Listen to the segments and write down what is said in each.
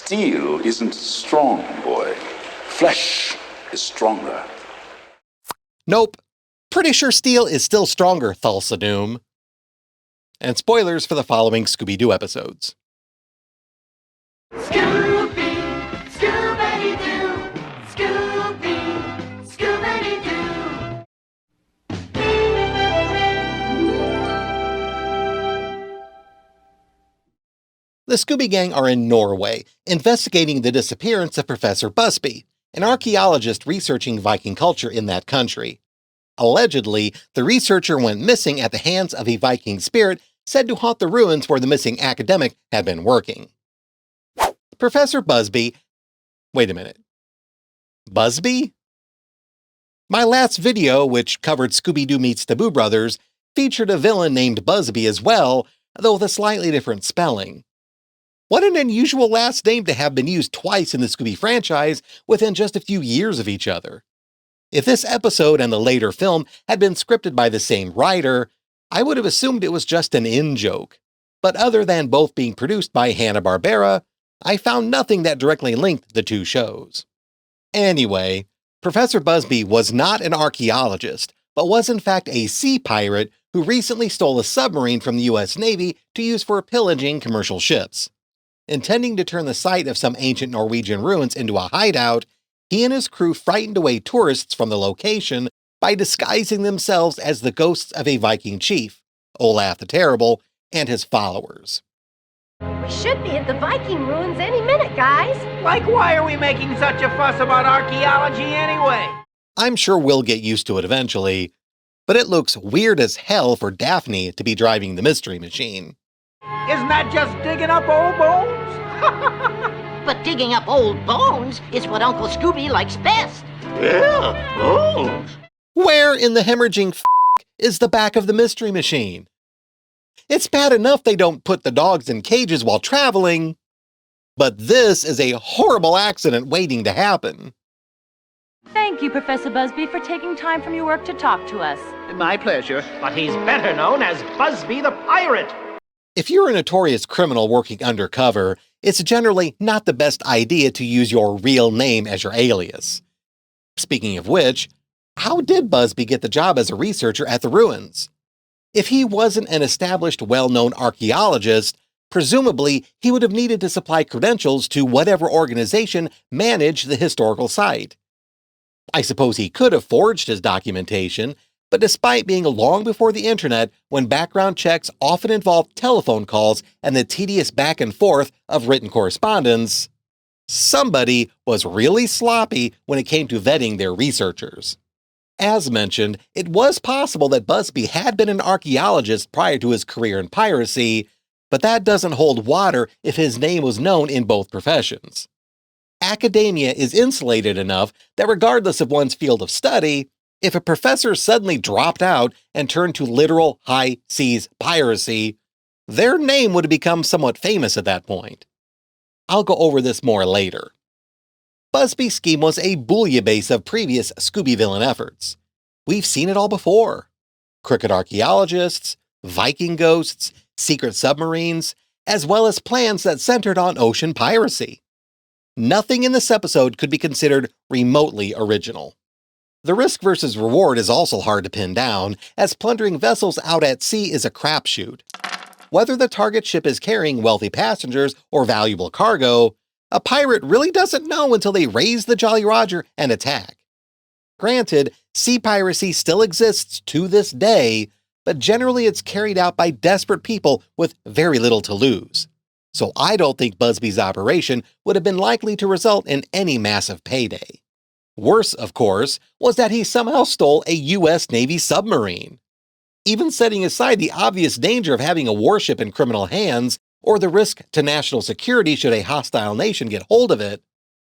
Steel isn't strong, boy. Flesh is stronger. Nope. Pretty sure steel is still stronger, Thulsa Doom. And spoilers for the following Scooby-Doo episodes. Scooby, Scooby-Doo, Scooby, Scooby-Doo. The Scooby Gang are in Norway, investigating the disappearance of Professor Busby, an archaeologist researching Viking culture in that country. Allegedly, the researcher went missing at the hands of a Viking spirit said to haunt the ruins where the missing academic had been working. Professor Busby... Wait a minute. Busby? My last video, which covered Scooby-Doo meets the Boo Brothers, featured a villain named Busby as well, though with a slightly different spelling. What an unusual last name to have been used twice in the Scooby franchise within just a few years of each other. If this episode and the later film had been scripted by the same writer, I would have assumed it was just an in-joke. But other than both being produced by Hanna-Barbera, I found nothing that directly linked the two shows. Anyway, Professor Busby was not an archaeologist, but was in fact a sea pirate who recently stole a submarine from the US Navy to use for pillaging commercial ships. Intending to turn the site of some ancient Norwegian ruins into a hideout, he and his crew frightened away tourists from the location by disguising themselves as the ghosts of a Viking chief, Olaf the Terrible, and his followers. We should be at the Viking ruins any minute, guys. Like, why are we making such a fuss about archaeology anyway? I'm sure we'll get used to it eventually, but it looks weird as hell for Daphne to be driving the Mystery Machine. Isn't that just digging up old bones? But digging up old bones is what Uncle Scooby likes best. Yeah, bones. Where in the hemorrhaging is the back of the Mystery Machine? It's bad enough they don't put the dogs in cages while traveling, but this is a horrible accident waiting to happen. Thank you, Professor Busby, for taking time from your work to talk to us. My pleasure, but he's better known as Busby the Pirate. If you're a notorious criminal working undercover, it's generally not the best idea to use your real name as your alias. Speaking of which, how did Busby get the job as a researcher at the ruins? If he wasn't an established, well-known archaeologist, presumably he would have needed to supply credentials to whatever organization managed the historical site. I suppose he could have forged his documentation, but despite being long before the internet, when background checks often involved telephone calls and the tedious back and forth of written correspondence, somebody was really sloppy when it came to vetting their researchers. As mentioned, it was possible that Busby had been an archaeologist prior to his career in piracy, but that doesn't hold water if his name was known in both professions. Academia is insulated enough that regardless of one's field of study, if a professor suddenly dropped out and turned to literal high seas piracy, their name would have become somewhat famous at that point. I'll go over this more later. Busby's scheme was a bouillabaisse of previous Scooby villain efforts. We've seen it all before. Crooked archaeologists, Viking ghosts, secret submarines, as well as plans that centered on ocean piracy. Nothing in this episode could be considered remotely original. The risk versus reward is also hard to pin down, as plundering vessels out at sea is a crapshoot. Whether the target ship is carrying wealthy passengers or valuable cargo, a pirate really doesn't know until they raise the Jolly Roger and attack. Granted, sea piracy still exists to this day, but generally it's carried out by desperate people with very little to lose. So I don't think Busby's operation would have been likely to result in any massive payday. Worse, of course, was that he somehow stole a US Navy submarine. Even setting aside the obvious danger of having a warship in criminal hands, or the risk to national security should a hostile nation get hold of it,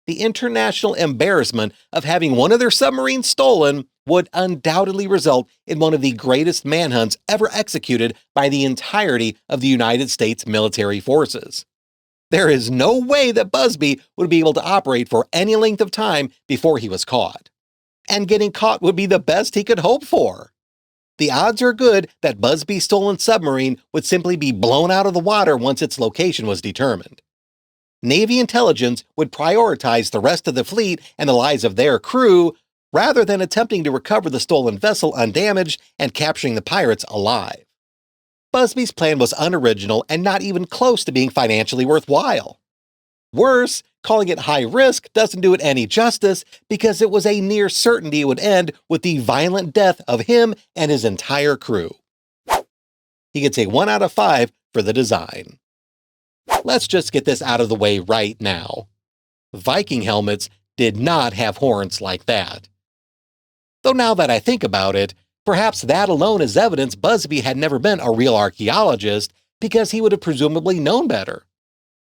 the international embarrassment of having one of their submarines stolen would undoubtedly result in one of the greatest manhunts ever executed by the entirety of the United States military forces. There is no way that Busby would be able to operate for any length of time before he was caught. And getting caught would be the best he could hope for. The odds are good that Busby's stolen submarine would simply be blown out of the water once its location was determined. Navy intelligence would prioritize the rest of the fleet and the lives of their crew rather than attempting to recover the stolen vessel undamaged and capturing the pirates alive. Busby's plan was unoriginal and not even close to being financially worthwhile. Worse, calling it high risk doesn't do it any justice because it was a near certainty it would end with the violent death of him and his entire crew. He gets a 1 out of 5 for the design. Let's just get this out of the way right now. Viking helmets did not have horns like that. Though now that I think about it, perhaps that alone is evidence Busby had never been a real archaeologist because he would have presumably known better.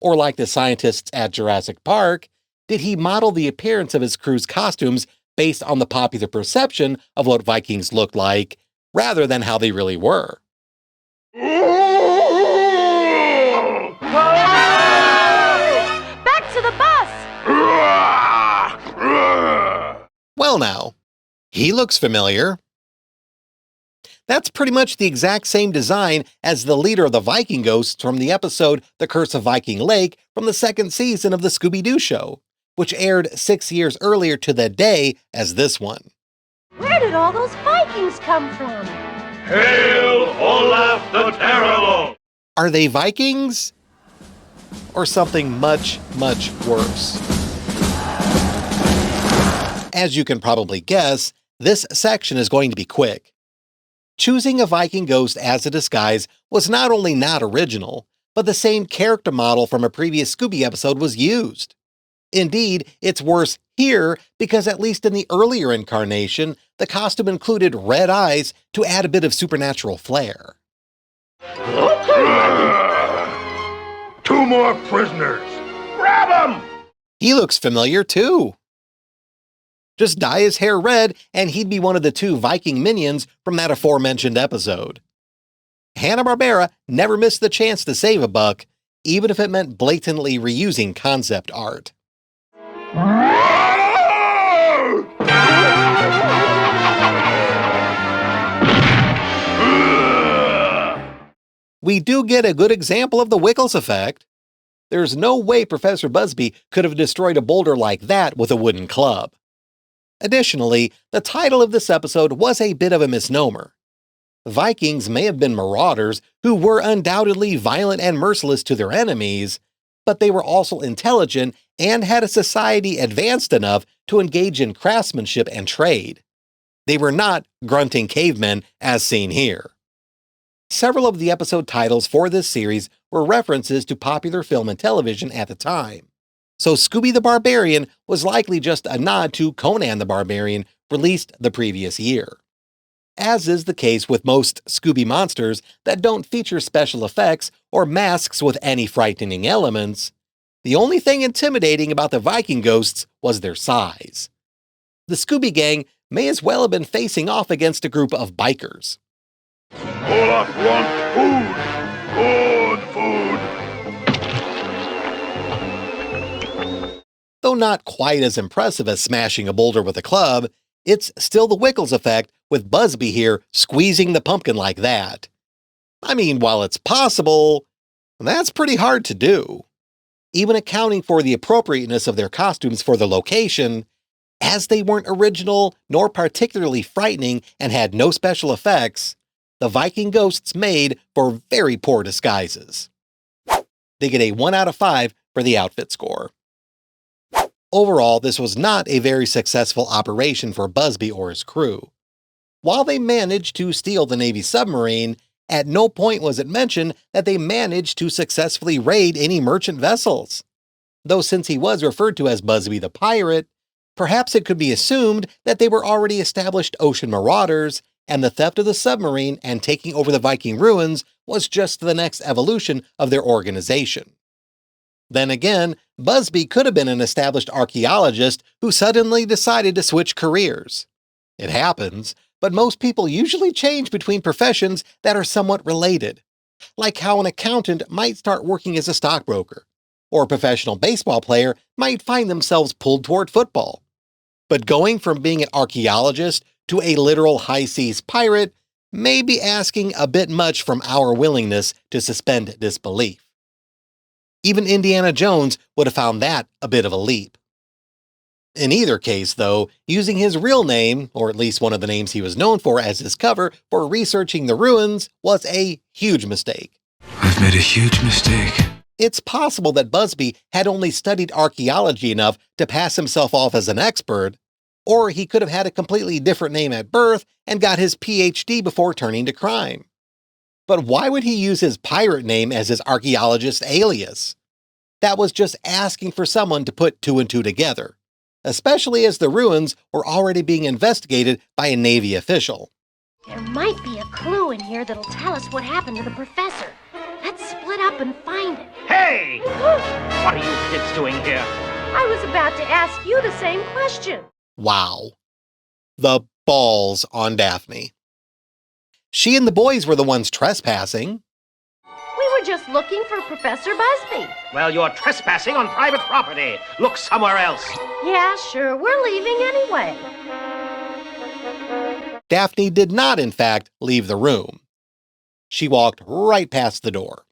Or like the scientists at Jurassic Park, did he model the appearance of his crew's costumes based on the popular perception of what Vikings looked like, rather than how they really were? Back to the bus! Well now, he looks familiar. That's pretty much the exact same design as the leader of the Viking ghosts from the episode The Curse of Viking Lake from the second season of the Scooby-Doo show, which aired 6 years earlier to the day as this one. Where did all those Vikings come from? Hail Olaf the Terrible! Are they Vikings? Or something much, much worse? As you can probably guess, this section is going to be quick. Choosing a Viking ghost as a disguise was not only not original, but the same character model from a previous Scooby episode was used. Indeed, it's worse here because at least in the earlier incarnation, the costume included red eyes to add a bit of supernatural flair. 2 more prisoners! Grab them! He looks familiar too. Just dye his hair red and he'd be one of the 2 Viking minions from that aforementioned episode. Hanna-Barbera never missed the chance to save a buck, even if it meant blatantly reusing concept art. We do get a good example of the Wiggles effect. There's no way Professor Busby could have destroyed a boulder like that with a wooden club. Additionally, the title of this episode was a bit of a misnomer. Vikings may have been marauders who were undoubtedly violent and merciless to their enemies, but they were also intelligent and had a society advanced enough to engage in craftsmanship and trade. They were not grunting cavemen as seen here. Several of the episode titles for this series were references to popular film and television at the time. So Scooby the Barbarian was likely just a nod to Conan the Barbarian, released the previous year. As is the case with most Scooby monsters that don't feature special effects or masks with any frightening elements, the only thing intimidating about the Viking ghosts was their size. The Scooby Gang may as well have been facing off against a group of bikers. Olaf wants food! Good food! Though not quite as impressive as smashing a boulder with a club, it's still the Wiggles effect with Busby here squeezing the pumpkin like that. I mean, while it's possible, that's pretty hard to do. Even accounting for the appropriateness of their costumes for the location, as they weren't original nor particularly frightening and had no special effects, the Viking ghosts made for very poor disguises. They get a 1 out of 5 for the outfit score. Overall, this was not a very successful operation for Busby or his crew. While they managed to steal the Navy submarine, at no point was it mentioned that they managed to successfully raid any merchant vessels. Though since he was referred to as Busby the Pirate, perhaps it could be assumed that they were already established ocean marauders, and the theft of the submarine and taking over the Viking ruins was just the next evolution of their organization. Then again, Busby could have been an established archaeologist who suddenly decided to switch careers. It happens, but most people usually change between professions that are somewhat related, like how an accountant might start working as a stockbroker, or a professional baseball player might find themselves pulled toward football. But going from being an archaeologist to a literal high seas pirate may be asking a bit much from our willingness to suspend disbelief. Even Indiana Jones would have found that a bit of a leap. In either case, though, using his real name, or at least one of the names he was known for as his cover for researching the ruins, was a huge mistake. I've made a huge mistake. It's possible that Busby had only studied archaeology enough to pass himself off as an expert, or he could have had a completely different name at birth and got his PhD before turning to crime. But why would he use his pirate name as his archaeologist alias? That was just asking for someone to put two and two together, especially as the ruins were already being investigated by a Navy official. There might be a clue in here that'll tell us what happened to the professor. Let's split up and find it. Hey! What are you kids doing here? I was about to ask you the same question. Wow. The balls on Daphne. She and the boys were the ones trespassing. We were just looking for Professor Busby. Well, you're trespassing on private property. Look somewhere else. Yeah, sure, we're leaving anyway. Daphne did not, in fact, leave the room. She walked right past the door.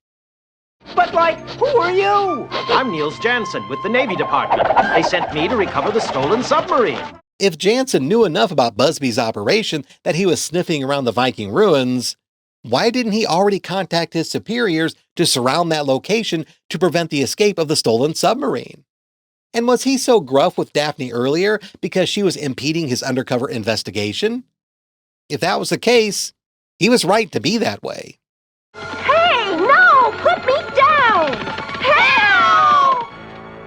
But, who are you? I'm Niels Jansen with the Navy Department. They sent me to recover the stolen submarine. If Jansen knew enough about Busby's operation that he was sniffing around the Viking ruins, why didn't he already contact his superiors to surround that location to prevent the escape of the stolen submarine? And was he so gruff with Daphne earlier because she was impeding his undercover investigation? If that was the case, he was right to be that way. Hey, no! Put me down! Help!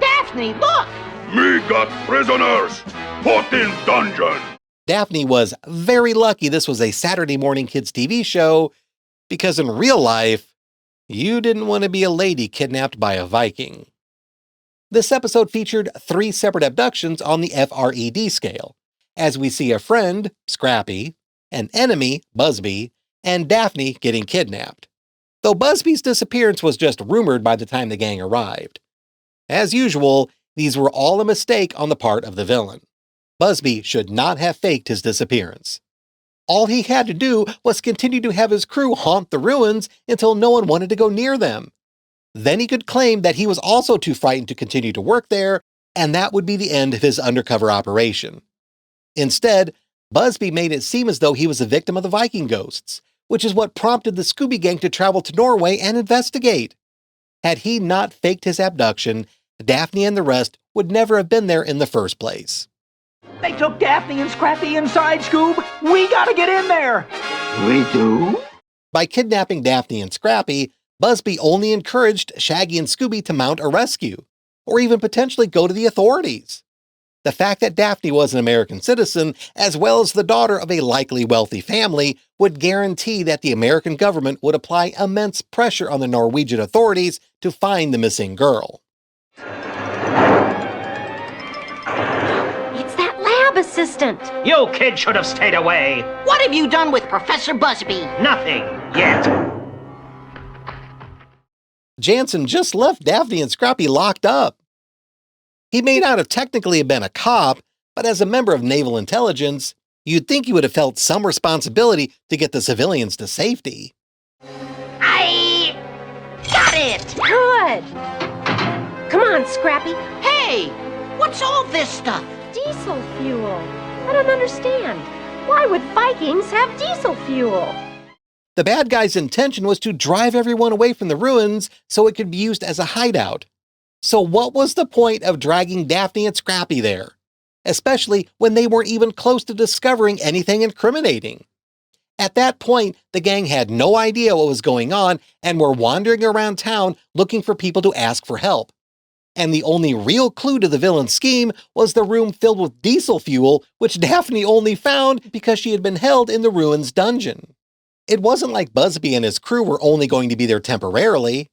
Daphne, look! Me got prisoners! Put in dungeon! Daphne was very lucky this was a Saturday morning kids TV show, because in real life, you didn't want to be a lady kidnapped by a Viking. This episode featured 3 separate abductions on the FRED scale, as we see a friend, Scrappy, an enemy, Busby, and Daphne getting kidnapped. Though Busby's disappearance was just rumored by the time the gang arrived. As usual, these were all a mistake on the part of the villain. Busby should not have faked his disappearance. All he had to do was continue to have his crew haunt the ruins until no one wanted to go near them. Then he could claim that he was also too frightened to continue to work there, and that would be the end of his undercover operation. Instead, Busby made it seem as though he was a victim of the Viking ghosts, which is what prompted the Scooby Gang to travel to Norway and investigate. Had he not faked his abduction, Daphne and the rest would never have been there in the first place. They took Daphne and Scrappy inside, Scoob. We gotta get in there. We do? By kidnapping Daphne and Scrappy, Busby only encouraged Shaggy and Scooby to mount a rescue, or even potentially go to the authorities. The fact that Daphne was an American citizen, as well as the daughter of a likely wealthy family, would guarantee that the American government would apply immense pressure on the Norwegian authorities to find the missing girl. It's that lab assistant. You kids should have stayed away. What have you done with Professor Busby? Nothing yet. Jansen just left Daphne and Scrappy locked up. He may not have technically been a cop, but as a member of naval intelligence, you'd think he would have felt some responsibility to get the civilians to safety. I got it! Good. Come on, Scrappy. Hey, what's all this stuff? Diesel fuel. I don't understand. Why would Vikings have diesel fuel? The bad guy's intention was to drive everyone away from the ruins so it could be used as a hideout. So what was the point of dragging Daphne and Scrappy there? Especially when they weren't even close to discovering anything incriminating. At that point, the gang had no idea what was going on and were wandering around town looking for people to ask for help. And the only real clue to the villain's scheme was the room filled with diesel fuel, which Daphne only found because she had been held in the ruins dungeon. It wasn't like Busby and his crew were only going to be there temporarily.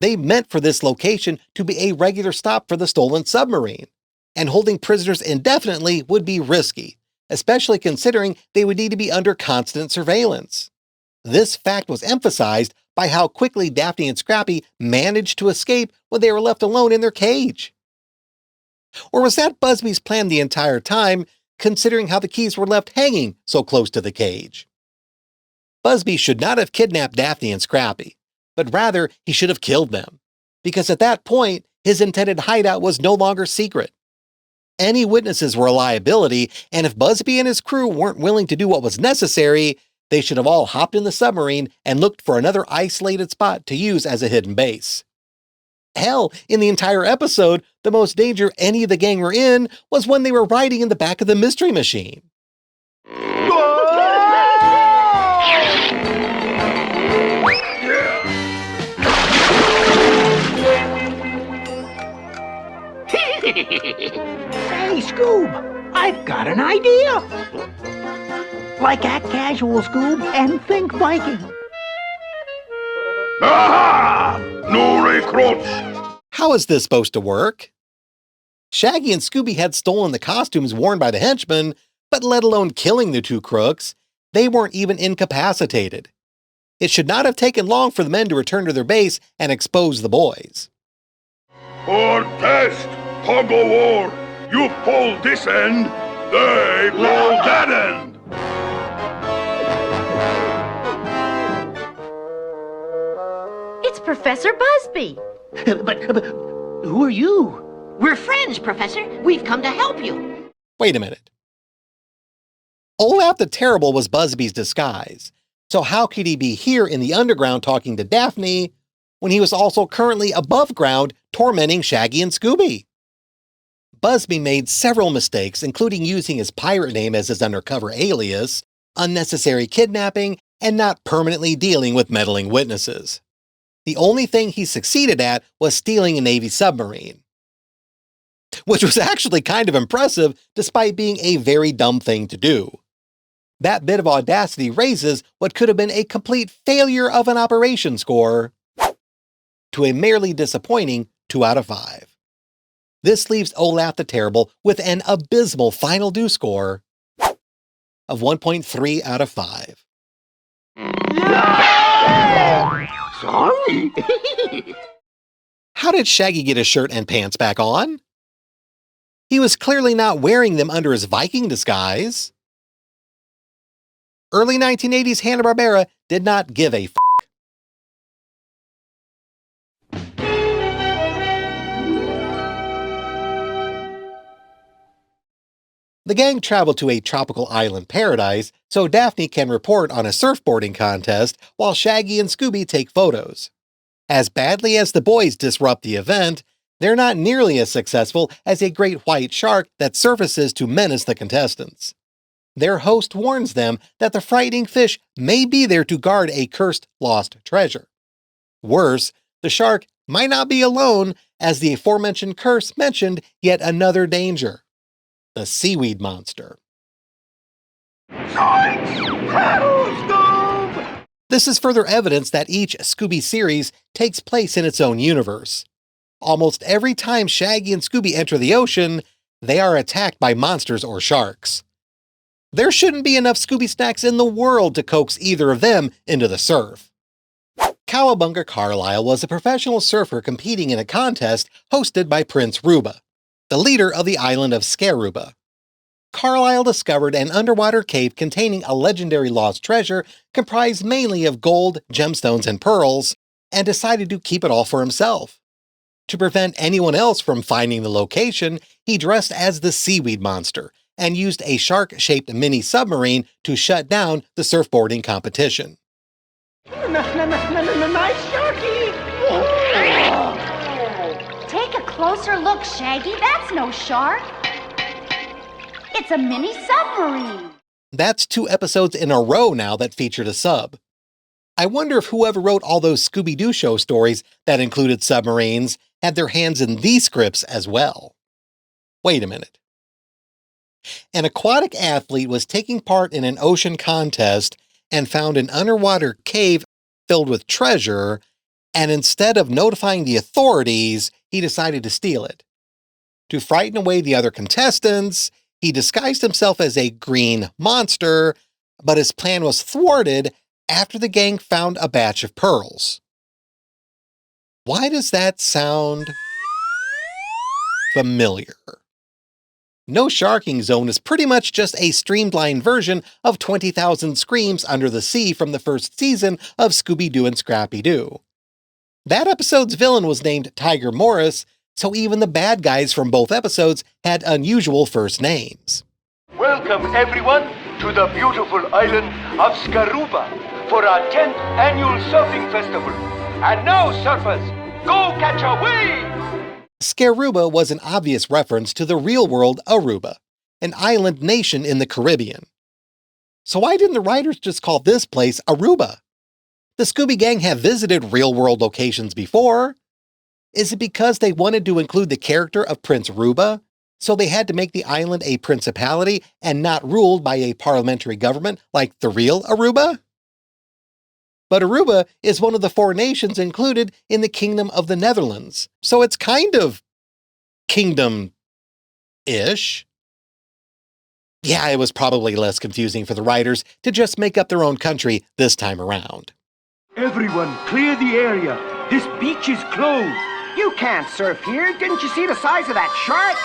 They meant for this location to be a regular stop for the stolen submarine, and holding prisoners indefinitely would be risky, especially considering they would need to be under constant surveillance. This fact was emphasized by how quickly Daphne and Scrappy managed to escape when they were left alone in their cage. Or was that Busby's plan the entire time, considering how the keys were left hanging so close to the cage? Busby should not have kidnapped Daphne and Scrappy, but rather he should have killed them. because at that point, his intended hideout was no longer secret. Any witnesses were a liability, and if Busby and his crew weren't willing to do what was necessary, they should have all hopped in the submarine and looked for another isolated spot to use as a hidden base. Hell, in the entire episode, the most danger any of the gang were in was when they were riding in the back of the Mystery Machine. Hey, Scoob, I've got an idea. Like act casual, Scoob, and think Viking. Aha! New recruits! How is this supposed to work? Shaggy and Scooby had stolen the costumes worn by the henchmen, but let alone killing the two crooks, they weren't even incapacitated. It should not have taken long for the men to return to their base and expose the boys. For test, tug of war. You pull this end, they pull that end. It's Professor Busby. But who are you? We're friends, Professor. We've come to help you. Wait a minute. Olaf the Terrible was Busby's disguise, so how could he be here in the underground talking to Daphne when he was also currently above ground tormenting Shaggy and Scooby? Busby made several mistakes, including using his pirate name as his undercover alias, unnecessary kidnapping, and not permanently dealing with meddling witnesses. The only thing he succeeded at was stealing a Navy submarine, which was actually kind of impressive despite being a very dumb thing to do. That bit of audacity raises what could have been a complete failure of an operation score to a merely disappointing 2 out of 5. This leaves Olaf the Terrible with an abysmal final do score of 1.3 out of 5. Sorry. How did Shaggy get his shirt and pants back on? He was clearly not wearing them under his Viking disguise. Early 1980s Hanna-Barbera did not give a f***. The gang traveled to a tropical island paradise so Daphne can report on a surfboarding contest while Shaggy and Scooby take photos. As badly as the boys disrupt the event, they're not nearly as successful as a great white shark that surfaces to menace the contestants. Their host warns them that the frightening fish may be there to guard a cursed lost treasure. Worse, the shark might not be alone, as the aforementioned curse mentioned yet another danger: the seaweed monster. This is further evidence that each Scooby series takes place in its own universe. Almost every time Shaggy and Scooby enter the ocean, they are attacked by monsters or sharks. There shouldn't be enough Scooby snacks in the world to coax either of them into the surf. Cowabunga Carlisle was a professional surfer competing in a contest hosted by Prince Ruba, the leader of the island of Scaruba. Carlisle discovered an underwater cave containing a legendary lost treasure comprised mainly of gold, gemstones, and pearls, and decided to keep it all for himself. To prevent anyone else from finding the location, he dressed as the seaweed monster and used a shark-shaped mini-submarine to shut down the surfboarding competition. Nice sharky! Take a closer look, Shaggy. That's no shark. It's a mini submarine. That's 2 episodes in a row now that featured a sub. I wonder if whoever wrote all those Scooby-Doo show stories that included submarines had their hands in these scripts as well. Wait a minute. An aquatic athlete was taking part in an ocean contest and found an underwater cave filled with treasure, and instead of notifying the authorities, he decided to steal it. To frighten away the other contestants, he disguised himself as a green monster, but his plan was thwarted after the gang found a batch of pearls. Why does that sound familiar? No Sharking Zone is pretty much just a streamlined version of 20,000 Screams Under the Sea from the first season of Scooby-Doo and Scrappy-Doo. That episode's villain was named Tiger Morris, so even the bad guys from both episodes had unusual first names. Welcome, everyone, to the beautiful island of Skaruba for our 10th annual surfing festival. And now, surfers, go catch a wave! Skaruba was an obvious reference to the real-world Aruba, an island nation in the Caribbean. So why didn't the writers just call this place Aruba? The Scooby Gang have visited real-world locations before. Is it because they wanted to include the character of Prince Ruba, so they had to make the island a principality and not ruled by a parliamentary government like the real Aruba? But Aruba is one of the 4 nations included in the Kingdom of the Netherlands, so it's kind of kingdom-ish. Yeah, it was probably less confusing for the writers to just make up their own country this time around. Everyone, clear the area. This beach is closed. You can't surf here. Didn't you see the size of that shark?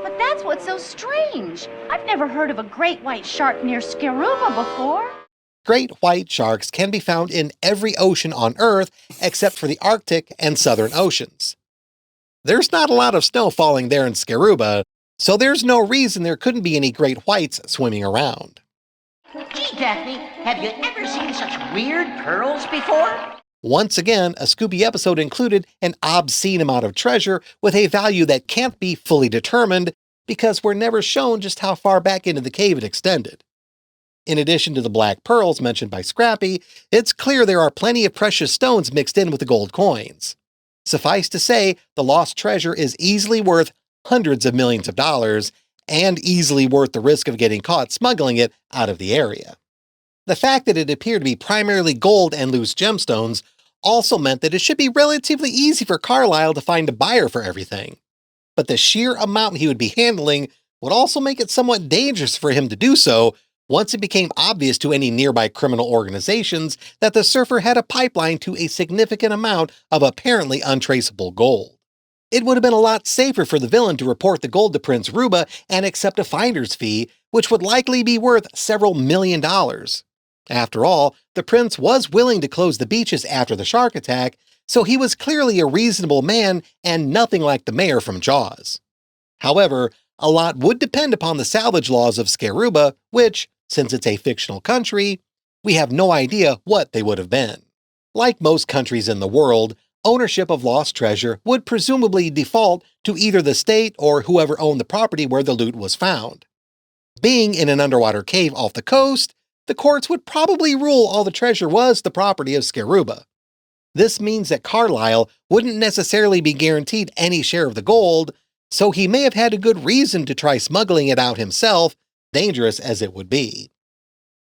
But that's what's so strange. I've never heard of a great white shark near Skaruba before. Great white sharks can be found in every ocean on Earth except for the Arctic and Southern Oceans. There's not a lot of snow falling there in Skaruba, so there's no reason there couldn't be any great whites swimming around. Gee, Daphne, have you ever seen such weird pearls before? Once again, a Scooby episode included an obscene amount of treasure with a value that can't be fully determined because we're never shown just how far back into the cave it extended. In addition to the black pearls mentioned by Scrappy, it's clear there are plenty of precious stones mixed in with the gold coins. Suffice to say, the lost treasure is easily worth hundreds of millions of dollars, and easily worth the risk of getting caught smuggling it out of the area. The fact that it appeared to be primarily gold and loose gemstones also meant that it should be relatively easy for Carlisle to find a buyer for everything. But the sheer amount he would be handling would also make it somewhat dangerous for him to do so once it became obvious to any nearby criminal organizations that the surfer had a pipeline to a significant amount of apparently untraceable gold. It would have been a lot safer for the villain to report the gold to Prince Ruba and accept a finder's fee, which would likely be worth several $million. After all, the prince was willing to close the beaches after the shark attack, so he was clearly a reasonable man and nothing like the mayor from Jaws. However, a lot would depend upon the salvage laws of Skaruba, which, since it's a fictional country, we have no idea what they would have been. Like most countries in the world, ownership of lost treasure would presumably default to either the state or whoever owned the property where the loot was found. Being in an underwater cave off the coast, the courts would probably rule all the treasure was the property of Skaruba. This means that Carlisle wouldn't necessarily be guaranteed any share of the gold, so he may have had a good reason to try smuggling it out himself, dangerous as it would be.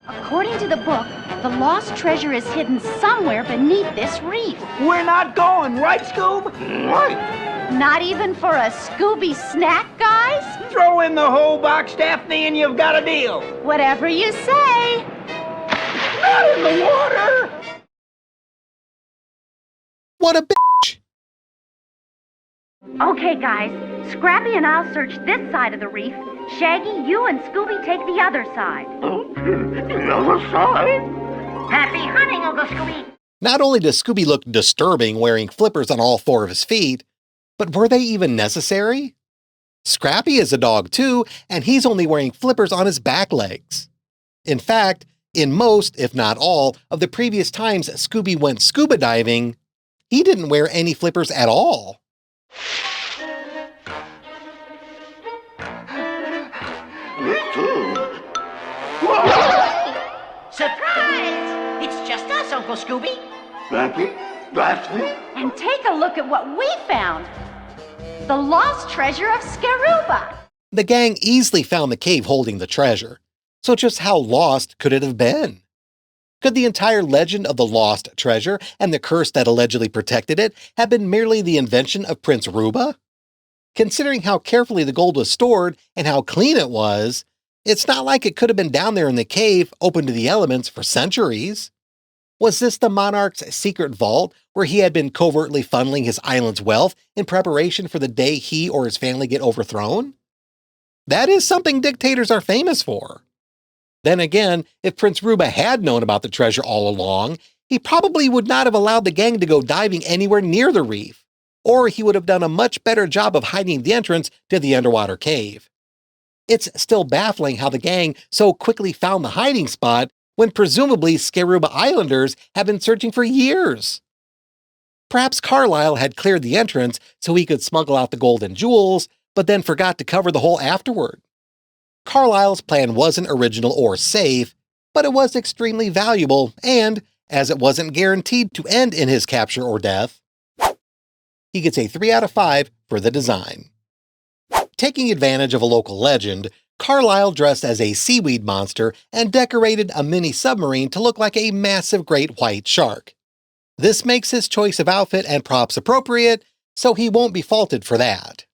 According to the book, the lost treasure is hidden somewhere beneath this reef. We're not going, right, Scoob? Right. Not even for a Scooby snack, guys? Throw in the whole box, Daphne, and you've got a deal. Whatever you say. Not in the water! What a bitch! Okay, guys. Scrappy and I'll search this side of the reef. Shaggy, you and Scooby take the other side. The other side? Happy hunting, Uncle Scooby! Not only does Scooby look disturbing wearing flippers on all 4 of his feet, but were they even necessary? Scrappy is a dog too, and he's only wearing flippers on his back legs. In fact, in most, if not all, of the previous times Scooby went scuba diving, he didn't wear any flippers at all. Me too. Surprise! It's just us, Uncle Scooby. Scrappy? Daphne? And take a look at what we found. The lost treasure of Skaruba. The gang easily found the cave holding the treasure. So just how lost could it have been? Could the entire legend of the lost treasure and the curse that allegedly protected it have been merely the invention of Prince Ruba? Considering how carefully the gold was stored and how clean it was, it's not like it could have been down there in the cave, open to the elements, for centuries. Was this the monarch's secret vault where he had been covertly funneling his island's wealth in preparation for the day he or his family get overthrown? That is something dictators are famous for. Then again, if Prince Ruba had known about the treasure all along, he probably would not have allowed the gang to go diving anywhere near the reef, or he would have done a much better job of hiding the entrance to the underwater cave. It's still baffling how the gang so quickly found the hiding spot when presumably Scaruba Islanders have been searching for years. Perhaps Carlisle had cleared the entrance so he could smuggle out the gold and jewels, but then forgot to cover the hole afterward. Carlisle's plan wasn't original or safe, but it was extremely valuable, and, as it wasn't guaranteed to end in his capture or death, he gets a 3 out of 5 for the design. Taking advantage of a local legend, Carlisle dressed as a seaweed monster and decorated a mini submarine to look like a massive great white shark. This makes his choice of outfit and props appropriate, so he won't be faulted for that.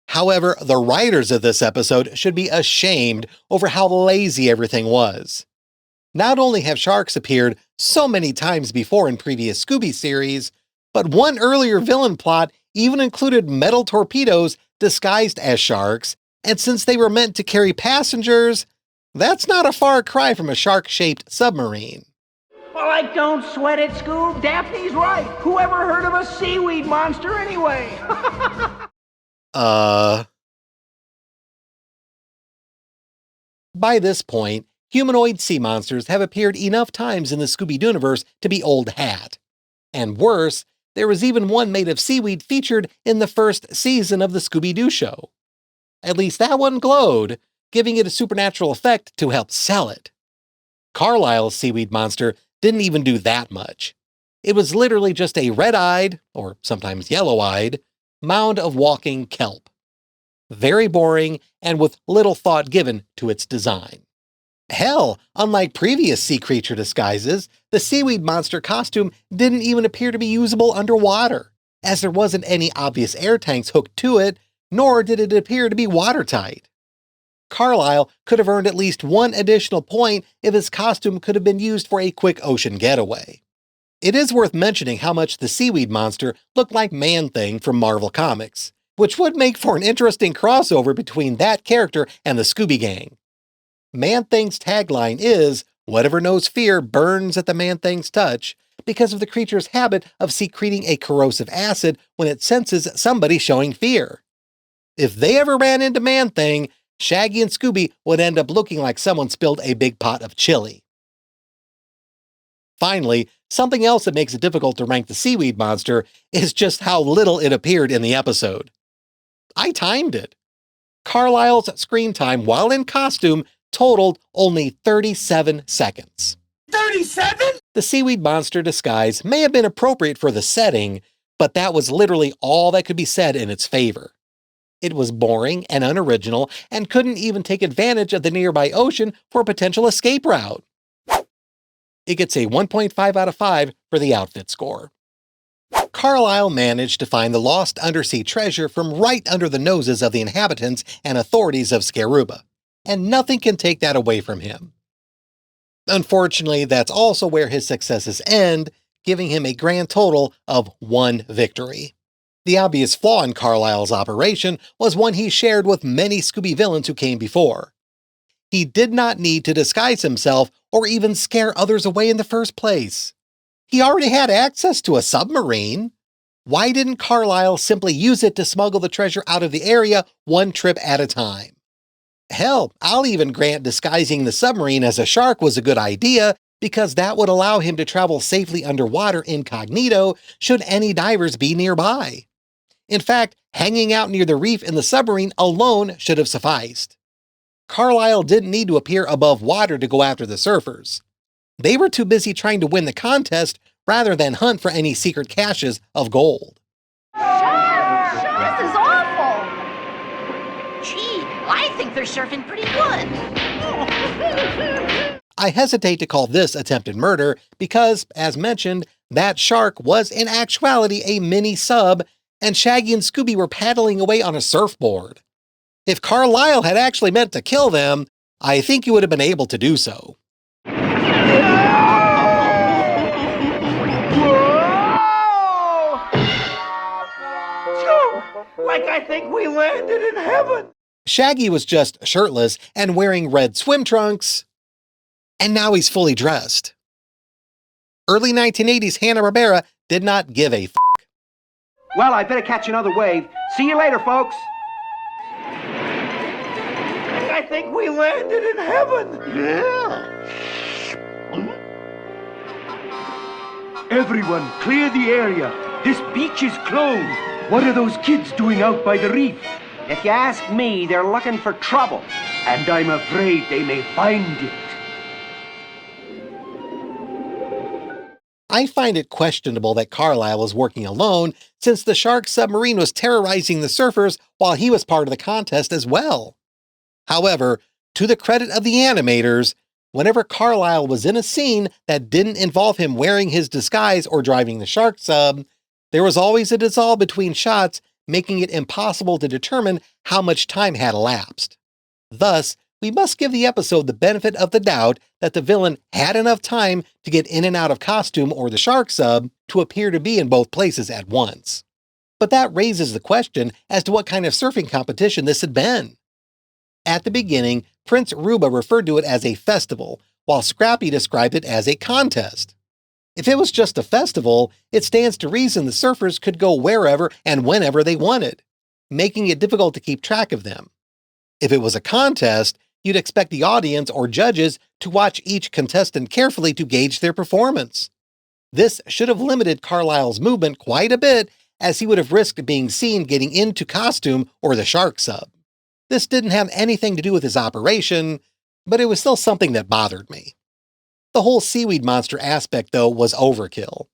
However, the writers of this episode should be ashamed over how lazy everything was. Not only have sharks appeared so many times before in previous Scooby series, but one earlier villain plot even included metal torpedoes disguised as sharks, and since they were meant to carry passengers, that's not a far cry from a shark-shaped submarine. Well, like, don't sweat it, Scoob. Daphne's right. Who ever heard of a seaweed monster anyway? By this point, humanoid sea monsters have appeared enough times in the Scooby-Dooverse to be old hat. And worse, there was even one made of seaweed featured in the first season of the Scooby-Doo show. At least that one glowed, giving it a supernatural effect to help sell it. Carlisle's seaweed monster didn't even do that much. It was literally just a red-eyed, or sometimes yellow-eyed, mound of walking kelp. Very boring and with little thought given to its design. Hell, unlike previous sea creature disguises, the seaweed monster costume didn't even appear to be usable underwater, as there wasn't any obvious air tanks hooked to it, nor did it appear to be watertight. Carlisle could have earned at least one additional point if his costume could have been used for a quick ocean getaway. It is worth mentioning how much the seaweed monster looked like Man-Thing from Marvel Comics, which would make for an interesting crossover between that character and the Scooby Gang. Man-Thing's tagline is, "Whatever knows fear burns at the Man-Thing's touch," because of the creature's habit of secreting a corrosive acid when it senses somebody showing fear. If they ever ran into Man-Thing, Shaggy and Scooby would end up looking like someone spilled a big pot of chili. Finally, something else that makes it difficult to rank the seaweed monster is just how little it appeared in the episode. I timed it. Carlisle's screen time while in costume totaled only 37 seconds. 37? The seaweed monster disguise may have been appropriate for the setting, but that was literally all that could be said in its favor. It was boring and unoriginal and couldn't even take advantage of the nearby ocean for a potential escape route. It gets a 1.5 out of 5 for the outfit score. Carlisle managed to find the lost undersea treasure from right under the noses of the inhabitants and authorities of Scaruba, and nothing can take that away from him. Unfortunately, that's also where his successes end, giving him a grand total of 1 victory. The obvious flaw in Carlisle's operation was one he shared with many Scooby villains who came before. He did not need to disguise himself or even scare others away in the first place. He already had access to a submarine. Why didn't Carlisle simply use it to smuggle the treasure out of the area one trip at a time? Hell, I'll even grant disguising the submarine as a shark was a good idea, because that would allow him to travel safely underwater incognito should any divers be nearby. In fact, hanging out near the reef in the submarine alone should have sufficed. Carlisle didn't need to appear above water to go after the surfers. They were too busy trying to win the contest rather than hunt for any secret caches of gold. This is awful! Gee, I think they're surfing pretty good. I hesitate to call this attempted murder because, as mentioned, that shark was in actuality a mini sub, and Shaggy and Scooby were paddling away on a surfboard. If Carlisle had actually meant to kill them, I think he would have been able to do so. Like I think we landed in heaven. Shaggy was just shirtless and wearing red swim trunks, and now he's fully dressed. Early 1980s Hanna-Barbera did not give a f***. Well, I better catch another wave. See you later, folks. I think we landed in heaven. Everyone, clear the area. This beach is closed. What are those kids doing out by the reef? If you ask me, they're looking for trouble. And I'm afraid they may find it. I find it questionable that Carlisle was working alone, since the shark submarine was terrorizing the surfers while he was part of the contest as well. However, to the credit of the animators, whenever Carlisle was in a scene that didn't involve him wearing his disguise or driving the shark sub, there was always a dissolve between shots, making it impossible to determine how much time had elapsed. Thus, we must give the episode the benefit of the doubt that the villain had enough time to get in and out of costume or the shark sub to appear to be in both places at once. But that raises the question as to what kind of surfing competition this had been. At the beginning, Prince Ruba referred to it as a festival, while Scrappy described it as a contest. If it was just a festival, it stands to reason the surfers could go wherever and whenever they wanted, making it difficult to keep track of them. If it was a contest, you'd expect the audience or judges to watch each contestant carefully to gauge their performance. This should have limited Carlisle's movement quite a bit, as he would have risked being seen getting into costume or the shark sub. This didn't have anything to do with his operation, but it was still something that bothered me. The whole seaweed monster aspect, though, was overkill.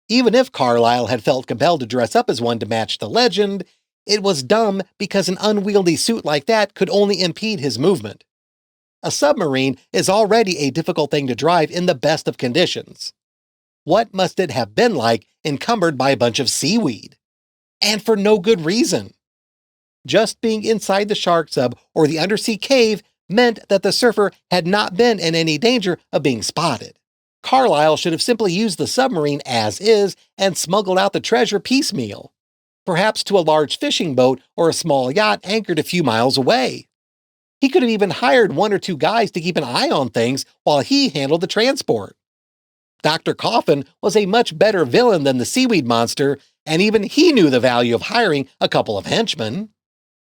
Even if Carlisle had felt compelled to dress up as one to match the legend, it was dumb because an unwieldy suit like that could only impede his movement. A submarine is already a difficult thing to drive in the best of conditions. What must it have been like encumbered by a bunch of seaweed? And for no good reason. Just being inside the shark sub or the undersea cave meant that the surfer had not been in any danger of being spotted. Carlisle should have simply used the submarine as is and smuggled out the treasure piecemeal, perhaps to a large fishing boat or a small yacht anchored a few miles away. He could have even hired one or two guys to keep an eye on things while he handled the transport. Dr. Coffin was a much better villain than the seaweed monster, and even he knew the value of hiring a couple of henchmen.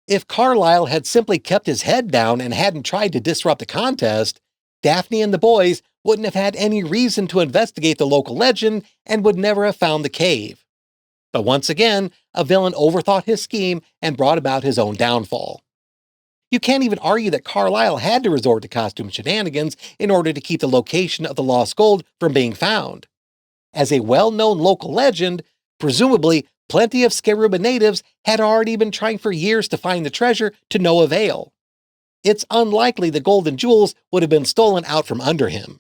If Carlisle had simply kept his head down and hadn't tried to disrupt the contest, Daphne and the boys wouldn't have had any reason to investigate the local legend and would never have found the cave. But once again, a villain overthought his scheme and brought about his own downfall. You can't even argue that Carlisle had to resort to costume shenanigans in order to keep the location of the lost gold from being found. As a well-known local legend, presumably plenty of Scararuba natives had already been trying for years to find the treasure to no avail. It's unlikely the golden jewels would have been stolen out from under him.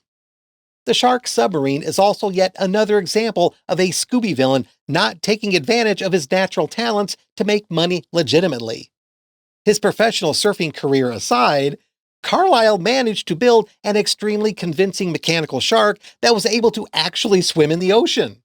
The shark submarine is also yet another example of a Scooby villain not taking advantage of his natural talents to make money legitimately. His professional surfing career aside, Carlisle managed to build an extremely convincing mechanical shark that was able to actually swim in the ocean.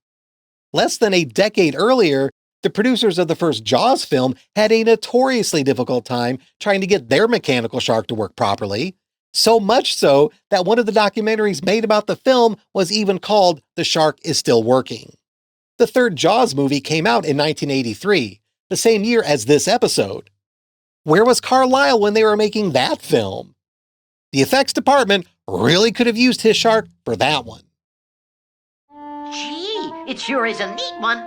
Less than a decade earlier, the producers of the first Jaws film had a notoriously difficult time trying to get their mechanical shark to work properly, so much so that one of the documentaries made about the film was even called The Shark Is Still Working. The third Jaws movie came out in 1983, the same year as this episode. Where was Carlisle when they were making that film? The effects department really could have used his shark for that one. Gee, it sure is a neat one.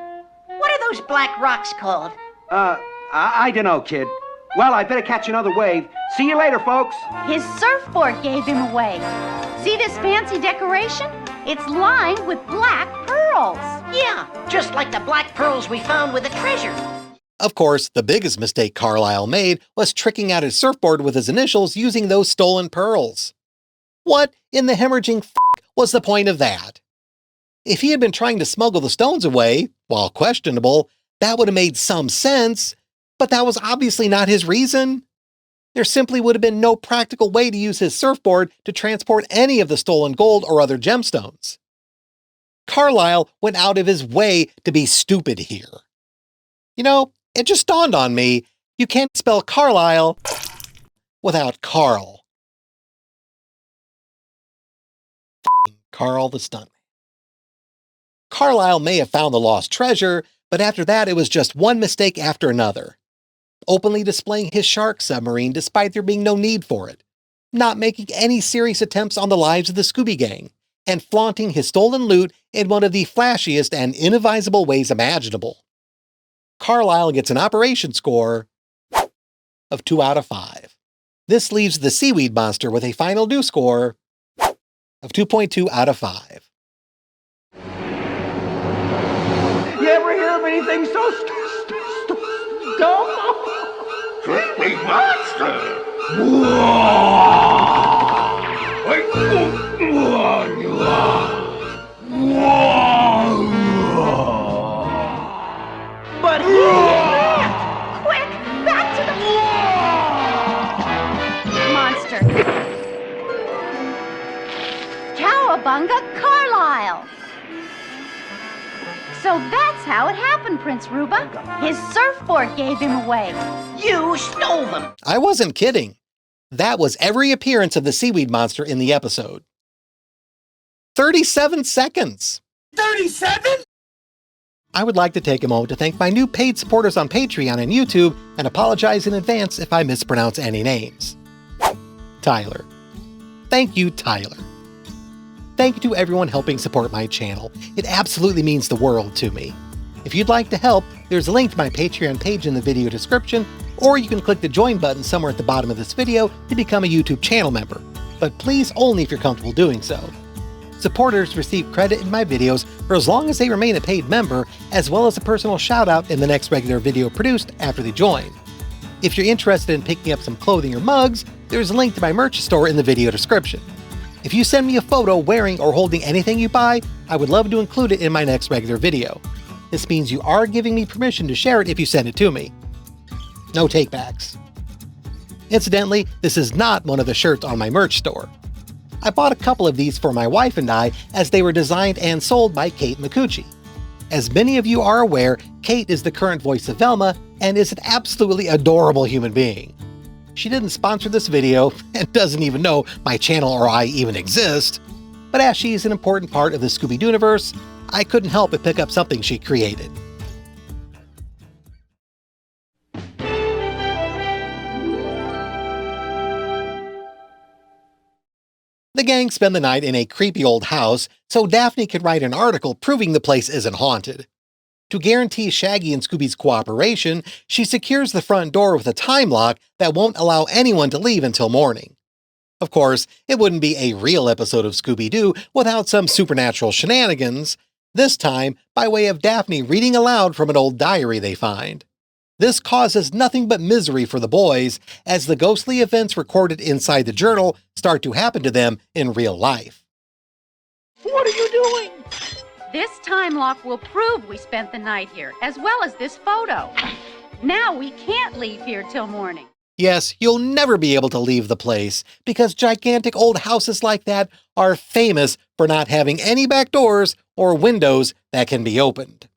What are those black rocks called? I don't know, kid. Well, I better catch another wave. See you later, folks. His surfboard gave him away. See this fancy decoration? It's lined with black pearls. Yeah, just like the black pearls we found with the treasure. Of course, the biggest mistake Carlisle made was tricking out his surfboard with his initials using those stolen pearls. What in the hemorrhaging was the point of that? If he had been trying to smuggle the stones away, while questionable, that would have made some sense, but that was obviously not his reason. There simply would have been no practical way to use his surfboard to transport any of the stolen gold or other gemstones. Carlisle went out of his way to be stupid here. You know, it just dawned on me, you can't spell Carlisle without Carl. Carl the Stuntman. Carlisle may have found the lost treasure, but after that it was just one mistake after another. Openly displaying his shark submarine despite there being no need for it, not making any serious attempts on the lives of the Scooby Gang, and flaunting his stolen loot in one of the flashiest and inadvisable ways imaginable. Carlisle gets an operation score of 2 out of 5. This leaves the Seaweed Monster with a final due score of 2.2 out of 5. You ever hear of anything so dumb? Creepy monster! But who is that? Quick, back to the monster. Cowabunga Carlisle. So that's how it happened, Prince Ruba. His surfboard gave him away. You stole them. I wasn't kidding. That was every appearance of the Seaweed Monster in the episode. 37 seconds! 37? I would like to take a moment to thank my new paid supporters on Patreon and YouTube and apologize in advance if I mispronounce any names. Tyler. Thank you, Tyler. Thank you to everyone helping support my channel. It absolutely means the world to me. If you'd like to help, there's a link to my Patreon page in the video description, or you can click the join button somewhere at the bottom of this video to become a YouTube channel member, but please only if you're comfortable doing so. Supporters receive credit in my videos for as long as they remain a paid member, as well as a personal shout out in the next regular video produced after they join. If you're interested in picking up some clothing or mugs, there's a link to my merch store in the video description. If you send me a photo wearing or holding anything you buy, I would love to include it in my next regular video. This means you are giving me permission to share it if you send it to me. No takebacks. Incidentally, this is not one of the shirts on my merch store. I bought a couple of these for my wife and I as they were designed and sold by Kate Micucci. As many of you are aware, Kate is the current voice of Velma and is an absolutely adorable human being. She didn't sponsor this video and doesn't even know my channel or I even exist, but as she's an important part of the Scooby-Doo universe, I couldn't help but pick up something she created. The gang spend the night in a creepy old house so Daphne can write an article proving the place isn't haunted. To guarantee Shaggy and Scooby's cooperation, she secures the front door with a time lock that won't allow anyone to leave until morning. Of course, it wouldn't be a real episode of Scooby-Doo without some supernatural shenanigans, this time by way of Daphne reading aloud from an old diary they find. This causes nothing but misery for the boys, as the ghostly events recorded inside the journal start to happen to them in real life. What are you doing? This time lock will prove we spent the night here, as well as this photo. Now we can't leave here till morning. Yes, you'll never be able to leave the place, because gigantic old houses like that are famous for not having any back doors or windows that can be opened.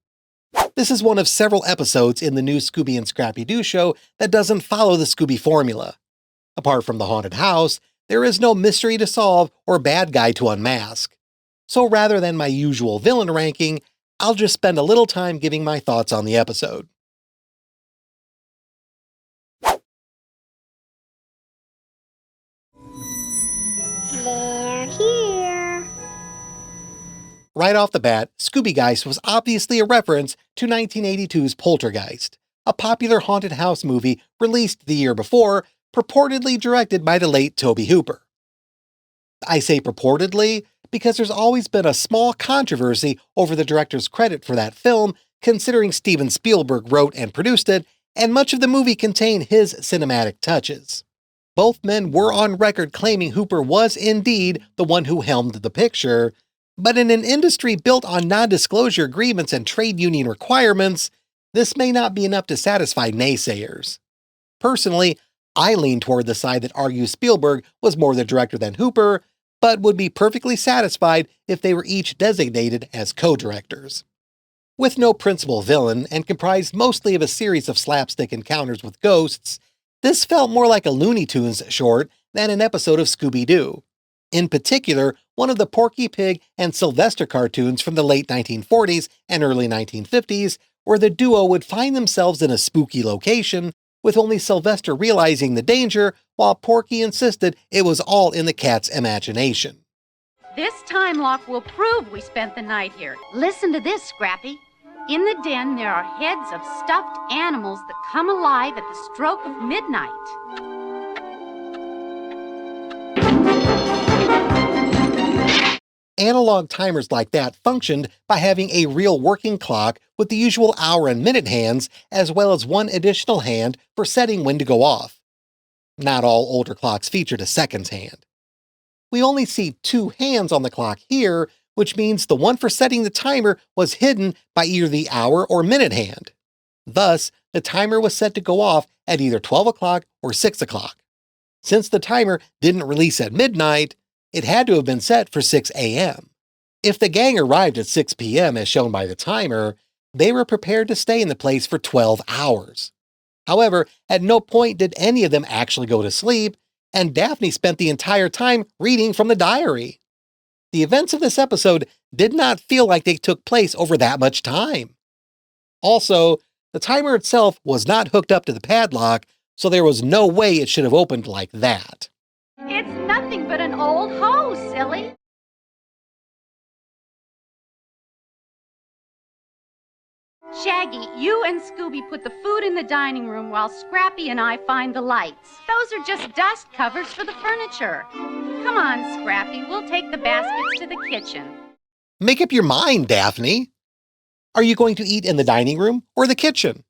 This is one of several episodes in the new Scooby and Scrappy-Doo show that doesn't follow the Scooby formula. Apart from the haunted house, there is no mystery to solve or bad guy to unmask. So rather than my usual villain ranking, I'll just spend a little time giving my thoughts on the episode. They're here. Right off the bat, Scoobygeist was obviously a reference to 1982's Poltergeist, a popular haunted house movie released the year before, purportedly directed by the late Tobe Hooper. I say purportedly because there's always been a small controversy over the director's credit for that film, considering Steven Spielberg wrote and produced it, and much of the movie contained his cinematic touches. Both men were on record claiming Hooper was indeed the one who helmed the picture, but in an industry built on non-disclosure agreements and trade union requirements, this may not be enough to satisfy naysayers. Personally, I lean toward the side that argues Spielberg was more the director than Hooper, but would be perfectly satisfied if they were each designated as co-directors. With no principal villain and comprised mostly of a series of slapstick encounters with ghosts, this felt more like a Looney Tunes short than an episode of Scooby-Doo. In particular, one of the Porky Pig and Sylvester cartoons from the late 1940s and early 1950s, where the duo would find themselves in a spooky location, with only Sylvester realizing the danger, while Porky insisted it was all in the cat's imagination. This time lock will prove we spent the night here. Listen to this, Scrappy. In the den, there are heads of stuffed animals that come alive at the stroke of midnight. Analog timers like that functioned by having a real working clock with the usual hour and minute hands, as well as one additional hand for setting when to go off. Not all older clocks featured a seconds hand. We only see 2 hands on the clock here, which means the one for setting the timer was hidden by either the hour or minute hand. Thus, the timer was set to go off at either 12 o'clock or 6 o'clock. Since the timer didn't release at midnight, it had to have been set for 6 a.m. If the gang arrived at 6 p.m. as shown by the timer, they were prepared to stay in the place for 12 hours. However, at no point did any of them actually go to sleep, and Daphne spent the entire time reading from the diary. The events of this episode did not feel like they took place over that much time. Also, the timer itself was not hooked up to the padlock, so there was no way it should have opened like that. It's nothing but an old hose, silly. Shaggy, you and Scooby put the food in the dining room while Scrappy and I find the lights. Those are just dust covers for the furniture. Come on, Scrappy, we'll take the baskets to the kitchen. Make up your mind, Daphne. Are you going to eat in the dining room or the kitchen?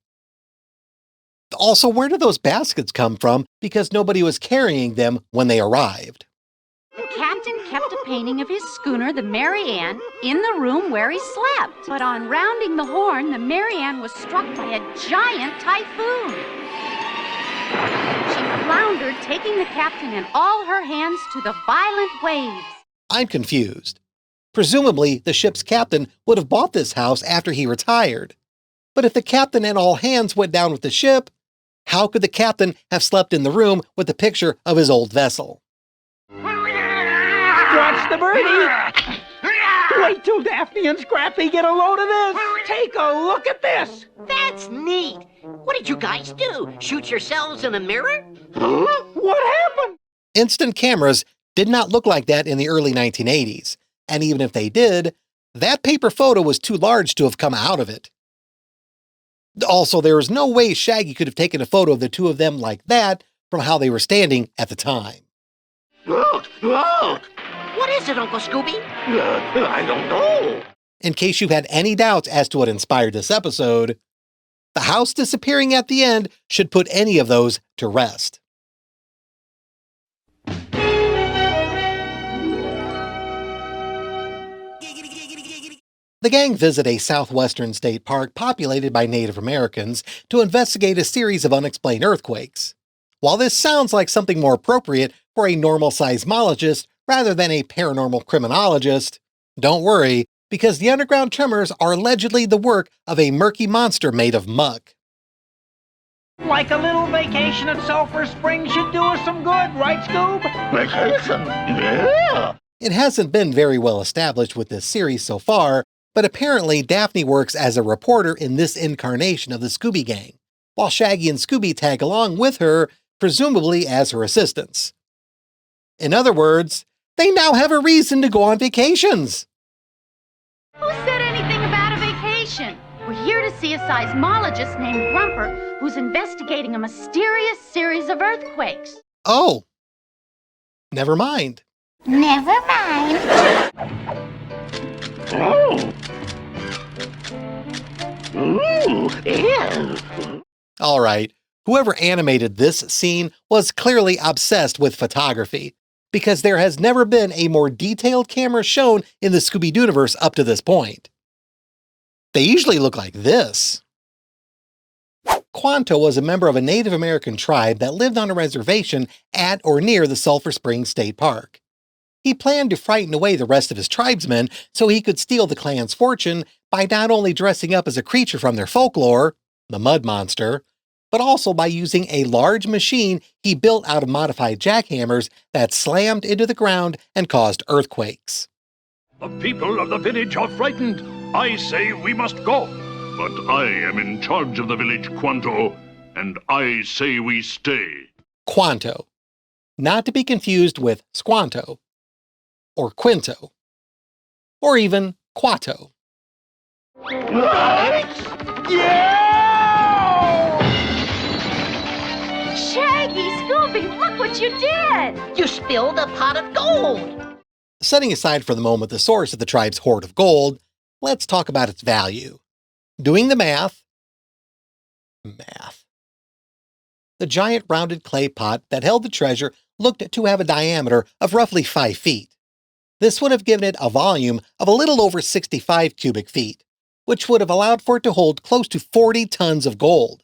Also, where did those baskets come from? Because nobody was carrying them when they arrived. The captain kept a painting of his schooner, the Marianne, in the room where he slept. But on rounding the horn, the Marianne was struck by a giant typhoon. She floundered, taking the captain and all her hands to the violent waves. I'm confused. Presumably, the ship's captain would have bought this house after he retired. But if the captain and all hands went down with the ship, how could the captain have slept in the room with the picture of his old vessel? Watch the birdie! Wait till Daphne and Scrappy get a load of this! Take a look at this! That's neat. What did you guys do? Shoot yourselves in a mirror? Huh? What happened? Instant cameras did not look like that in the early 1980s, and even if they did, that paper photo was too large to have come out of it. Also, there was no way Shaggy could have taken a photo of the two of them like that from how they were standing at the time. Look! Look! What is it, Uncle Scooby? I don't know. In case you had any doubts as to what inspired this episode, the house disappearing at the end should put any of those to rest. The gang visit a southwestern state park populated by Native Americans to investigate a series of unexplained earthquakes. While this sounds like something more appropriate for a normal seismologist rather than a paranormal criminologist, don't worry, because the underground tremors are allegedly the work of a murky monster made of muck. Like a little vacation at Sulphur Springs should do us some good, right, Scoob? Vacation? Yeah. It hasn't been very well established with this series so far, but apparently Daphne works as a reporter in this incarnation of the Scooby Gang, while Shaggy and Scooby tag along with her, presumably as her assistants. In other words, they now have a reason to go on vacations. Who said anything about a vacation? We're here to see a seismologist named Grumper who's investigating a mysterious series of earthquakes. Oh, never mind. Never mind. Oh. Ooh, yeah. All right, whoever animated this scene was clearly obsessed with photography, because there has never been a more detailed camera shown in the Scooby-Doo universe up to this point. They usually look like this. Quanto was a member of a Native American tribe that lived on a reservation at or near the Sulphur Springs State Park. He planned to frighten away the rest of his tribesmen so he could steal the clan's fortune by not only dressing up as a creature from their folklore, the mud monster, but also by using a large machine he built out of modified jackhammers that slammed into the ground and caused earthquakes. The people of the village are frightened. I say we must go. But I am in charge of the village, Quanto, and I say we stay. Quanto. Not to be confused with Squanto, or Quinto, or even Quato. Shaggy, Scooby, look what you did! You spilled a pot of gold. Setting aside for the moment the source of the tribe's hoard of gold, let's talk about its value. Doing the math. The giant rounded clay pot that held the treasure looked to have a diameter of roughly 5 feet. This would have given it a volume of a little over 65 cubic feet, which would have allowed for it to hold close to 40 tons of gold.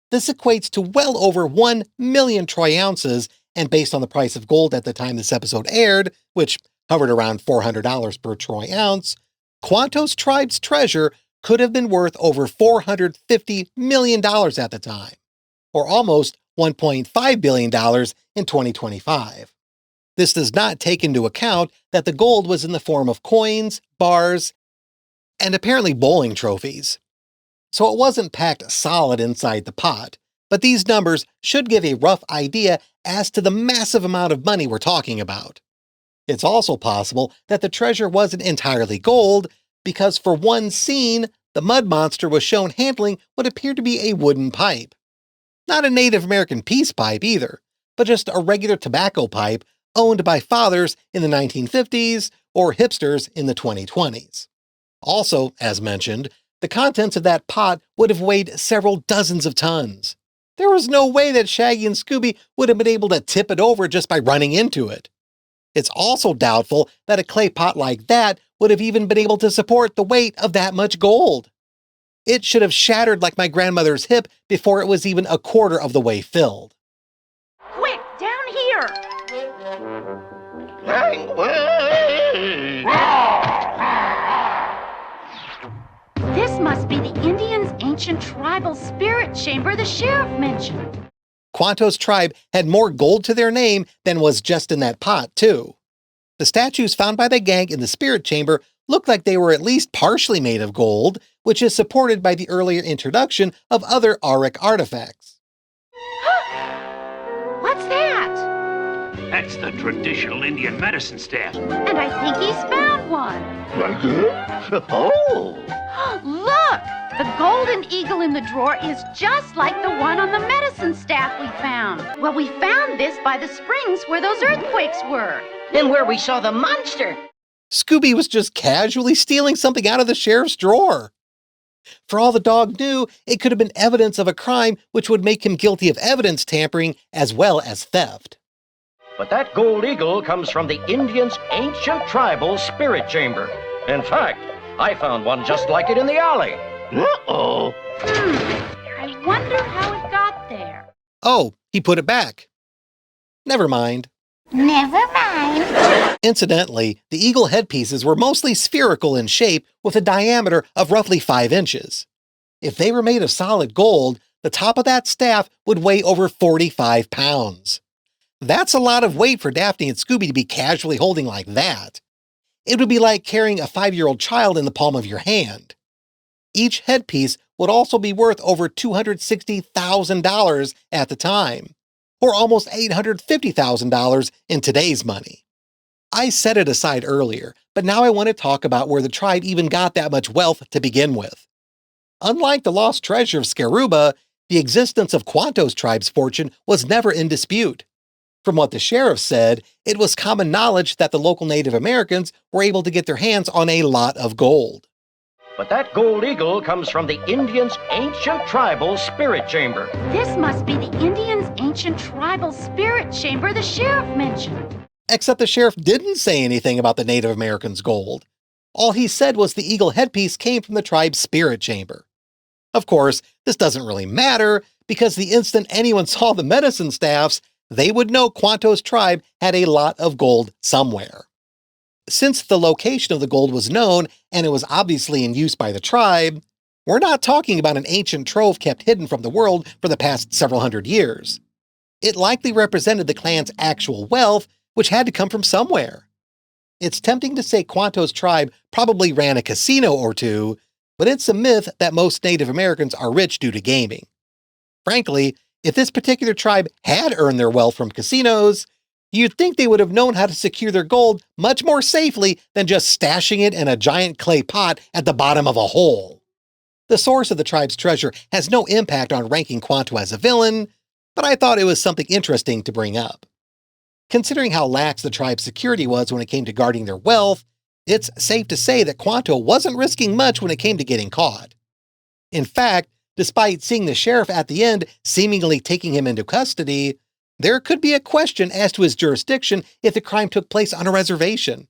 This equates to well over 1 million troy ounces, and based on the price of gold at the time this episode aired, which hovered around $400 per troy ounce, Quanto's tribe's treasure could have been worth over $450 million at the time, or almost $1.5 billion in 2025. This does not take into account that the gold was in the form of coins, bars, and apparently bowling trophies. So it wasn't packed solid inside the pot, but these numbers should give a rough idea as to the massive amount of money we're talking about. It's also possible that the treasure wasn't entirely gold, because for one scene, the mud monster was shown handling what appeared to be a wooden pipe. Not a Native American peace pipe either, but just a regular tobacco pipe owned by fathers in the 1950s or hipsters in the 2020s. Also, as mentioned, the contents of that pot would have weighed several dozens of tons. There was no way that Shaggy and Scooby would have been able to tip it over just by running into it. It's also doubtful that a clay pot like that would have even been able to support the weight of that much gold. It should have shattered like my grandmother's hip before it was even a quarter of the way filled. Quick, down here! This must be the Indians' ancient tribal spirit chamber the sheriff mentioned. Quanto's tribe had more gold to their name than was just in that pot, too. The statues found by the gang in the spirit chamber looked like they were at least partially made of gold, which is supported by the earlier introduction of other auric artifacts. What's that? That's the traditional Indian medicine staff. And I think he's found one. Oh! Look! The golden eagle in the drawer is just like the one on the medicine staff we found. Well, we found this by the springs where those earthquakes were. And where we saw the monster. Scooby was just casually stealing something out of the sheriff's drawer. For all the dog knew, it could have been evidence of a crime which would make him guilty of evidence tampering as well as theft. But that gold eagle comes from the Indians' ancient tribal spirit chamber. In fact, I found one just like it in the alley. Uh-oh. I wonder how it got there. Oh, he put it back. Never mind. Never mind. Incidentally, the eagle headpieces were mostly spherical in shape with a diameter of roughly 5 inches. If they were made of solid gold, the top of that staff would weigh over 45 pounds. That's a lot of weight for Daphne and Scooby to be casually holding like that. It would be like carrying a 5-year-old child in the palm of your hand. Each headpiece would also be worth over $260,000 at the time, or almost $850,000 in today's money. I set it aside earlier, but now I want to talk about where the tribe even got that much wealth to begin with. Unlike the lost treasure of Scaruba, the existence of Quanto's tribe's fortune was never in dispute. From what the sheriff said, it was common knowledge that the local Native Americans were able to get their hands on a lot of gold. But that gold eagle comes from the Indians' ancient tribal spirit chamber. This must be the Indians' ancient tribal spirit chamber the sheriff mentioned. Except the sheriff didn't say anything about the Native Americans' gold. All he said was the eagle headpiece came from the tribe's spirit chamber. Of course, this doesn't really matter, because the instant anyone saw the medicine staffs, they would know Quanto's tribe had a lot of gold somewhere. Since the location of the gold was known and it was obviously in use by the tribe, We're not talking about an ancient trove kept hidden from the world for the past several hundred years. It likely represented the clan's actual wealth, which had to come from somewhere. It's tempting to say Quanto's tribe probably ran a casino or two, but it's a myth that most Native Americans are rich due to gaming. Frankly, if this particular tribe had earned their wealth from casinos, you'd think they would have known how to secure their gold much more safely than just stashing it in a giant clay pot at the bottom of a hole. The source of the tribe's treasure has no impact on ranking Quanto as a villain, but I thought it was something interesting to bring up. Considering how lax the tribe's security was when it came to guarding their wealth, it's safe to say that Quanto wasn't risking much when it came to getting caught. In fact, despite seeing the sheriff at the end seemingly taking him into custody, there could be a question as to his jurisdiction if the crime took place on a reservation.